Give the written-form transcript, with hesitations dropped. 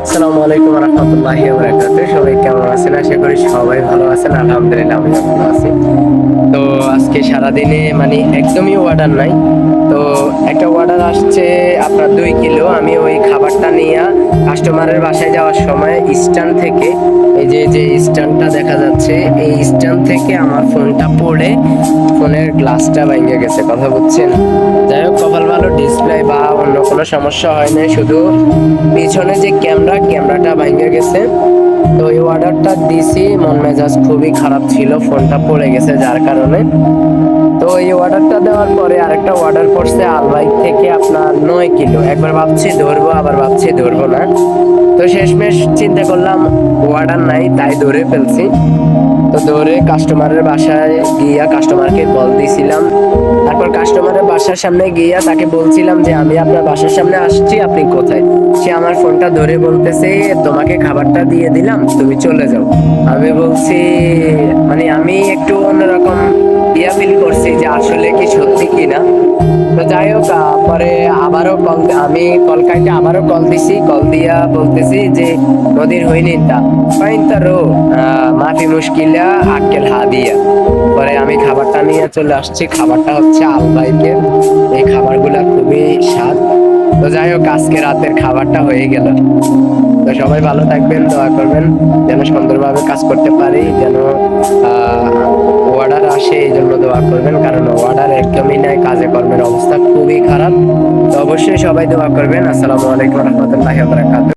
আসসালামু আলাইকুম রহমতুল্লাহি ওয়া বারাকাতুহু। সবাই কেমন আছেন? আশা করি সবাই ভালো আছেন। আলহামদুলিল্লাহ আমি ভালো আছি। তো আজকে সারাদিনে মানে একদমই অর্ডার নাই। তো একটা অর্ডার আসছে আপনার 2 কিলো। আমি ওই খাবারটা নিয়ে কাস্টমারের বাসায় যাওয়ার সময় স্ট্যান্ড থেকে এই যে স্ট্যান্ডটা দেখা যাচ্ছে, এই স্ট্যান্ড থেকে আমার ফোনটা পড়ে ফোনের গ্লাসটা ভেঙে গেছে। কথা বুঝছেন? যাই হোক, কপাল ভালো, ডিসপ্লে বা অন্য কোনো সমস্যা হয় না, শুধু পিছনে যে ক্যামেরাটা ভেঙে গেছে। তো এই অর্ডারটা দিছি, মন মেজাজ খুবই খারাপ ছিল, ফোনটা পড়ে গেছে যার কারণে। তো এই অর্ডারটা দেওয়ার পরে আরেকটা অর্ডার করছে আলবাইক থেকে আপনার 9 কিলো। একবার ভাবছি ধরবো, আবার ভাবছি ধরবো না। তো শেষমেশ চিন্তা করলাম অর্ডার নাই, তাই ধরে ফেলছি। তো ধরে কাস্টমারের বাসায় গিয়া কাস্টমারকে কল দিছিলাম। তারপর কাস্টমারের বাসার সামনে গিয়া তাকে বলছিলাম যে আমি আপনার বাসার সামনে আসছি, আপনি কোথায়? সে আমার ফোনটা ধরে বলতেছে, তোমাকে খাবারটা দিয়ে দিলাম, তুমি চলে যাও। আমি বলছি, মানে আমি একটু অন্যরকম ফিল করছি যে আসলে কি সত্যি কিনা। তো যাই হোক, পরে আমি কল কাইটে আবারও কল দিছি। কল দিয়া বলতেছি যে নদীর হইনিনটা পাইনতারো মাফি মুশকিলা আক্কেল হাদিয়া। পরে আমি খাবারটা নিয়ে চলে আসছি। খাবারটা হচ্ছে আলবাইকের। এই খাবারগুলা খুবই স্বাদ। তো যাই হোক, আজকে রাতের খাবারটা হয়ে গেল। তো সবাই ভালো থাকবেন, দোয়া করবেন যেন সুন্দরভাবে কাজ করতে পারি, যেন অর্ডার আসে, এই জন্য দোয়া করবেন। কারণ অর্ডার একদমই নাই, কাজে কর্মের অবস্থা খুবই খারাপ। তো অবশ্যই সবাই দোয়া করবেন। আসসালামু আলাইকুম রহমতুল্লাহি ওয়া বারাকাতুহু।